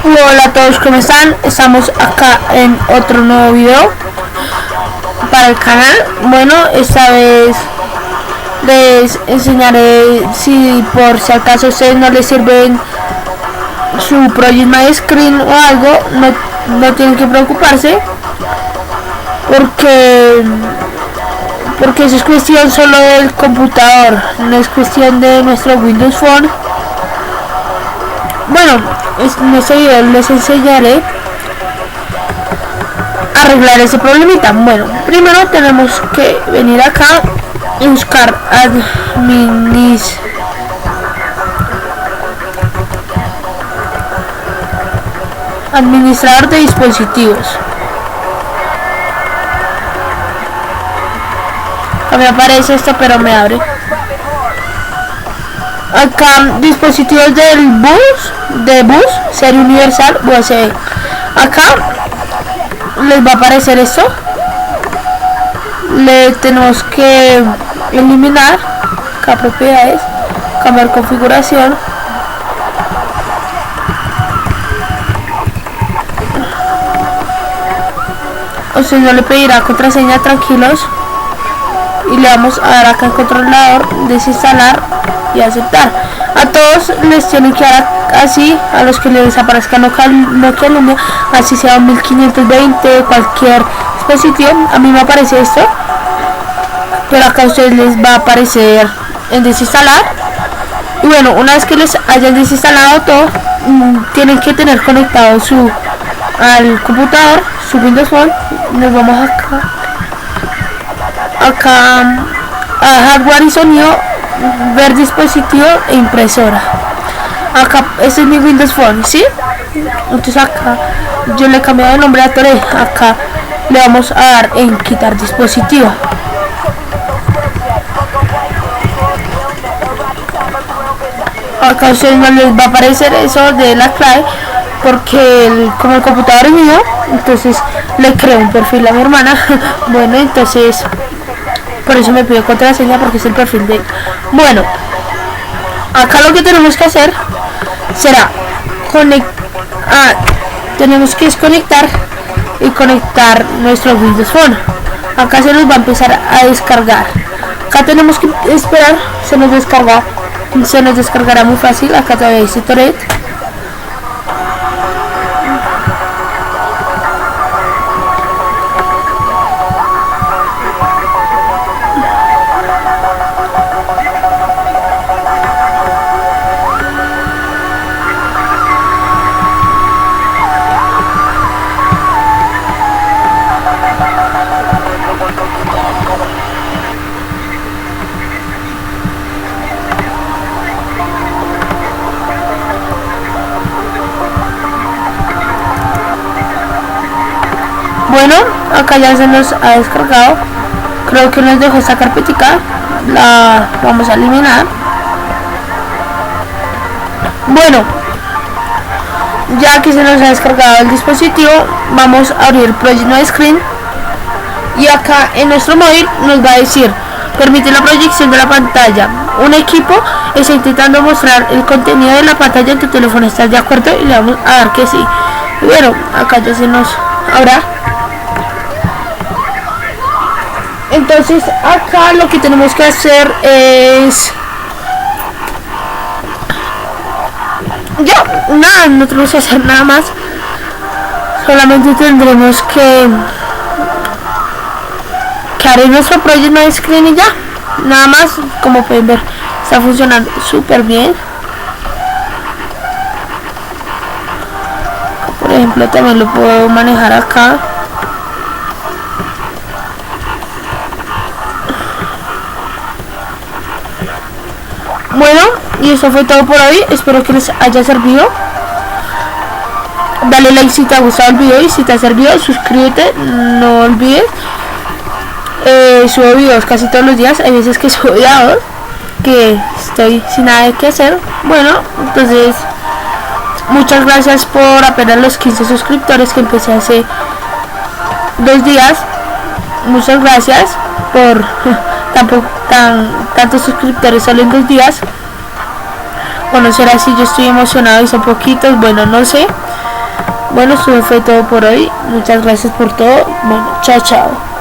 Hola a todos, ¿cómo están? Estamos acá en otro nuevo video para el canal. Bueno, esta vez les enseñaré, si por si acaso a ustedes no les sirven su Project My Screen o algo, no tienen que preocuparse, porque eso es cuestión solo del computador, no es cuestión de nuestro Windows Phone. Bueno, en este video les enseñaré a arreglar ese problemita. Bueno, primero tenemos que venir acá y buscar administrador de dispositivos. Acá me aparece esto, pero me abre. Acá dispositivos del bus, serie universal USB. Acá les va a aparecer esto. Le tenemos que eliminar acá propiedades, cambiar configuración. O sea, no le pedirá contraseña, tranquilos. Y le vamos a dar acá en controlador, desinstalar y aceptar. A todos les tienen que dar así, a los que les aparezca Nokia Lumia, así sea 1520, cualquier dispositivo. A mí me aparece esto, pero acá a ustedes les va a aparecer en desinstalar. Y bueno, una vez que les hayan desinstalado todo, tienen que tener conectado al computador, su Windows Phone. Nos vamos acá a hardware y sonido, ver dispositivo e impresora. Acá este es mi Windows Phone, ¿sí? Entonces acá yo le he cambiado el nombre a Torre. Acá le vamos a dar en quitar dispositivo. Acá a ustedes no les va a aparecer eso de la clave, porque como el computador es mío, entonces le creo un perfil a mi hermana. Bueno, entonces por eso me pidió contraseña, porque es el perfil de él. Bueno, acá lo que tenemos que hacer será tenemos que desconectar y conectar nuestro Windows Phone. Acá se nos va a empezar a descargar. Acá tenemos que esperar, se nos descargará muy fácil. Acá todavía dice Torret. Bueno, acá ya se nos ha descargado. Creo que nos dejó esta carpetica. La vamos a eliminar. Bueno, ya que se nos ha descargado el dispositivo, vamos a abrir Project My Screen. Y acá en nuestro móvil nos va a decir: permite la proyección de la pantalla. Un equipo está intentando mostrar el contenido de la pantalla en tu teléfono. ¿Estás de acuerdo? Y le vamos a dar que sí. Y bueno, acá ya se nos habrá. Entonces acá lo que tenemos que hacer es no tenemos que hacer nada más. Solamente tendremos que abrir nuestro Project My Screen y ya, nada más. Como pueden ver, está funcionando súper bien. Por ejemplo, también lo puedo manejar acá. Bueno, y eso fue todo por hoy. Espero que les haya servido. Dale like si te ha gustado el video, y si te ha servido, suscríbete. No olvides. Subo videos casi todos los días. Hay veces que subo videos que estoy sin nada que hacer. Bueno, entonces muchas gracias por apenas los 15 suscriptores que empecé hace 2 días. Muchas gracias por tantos suscriptores solo en 2 días. Bueno, será así, yo estoy emocionado y son poquitos, bueno, no sé. Bueno, eso fue todo por hoy. Muchas gracias por todo. Bueno, chao, chao.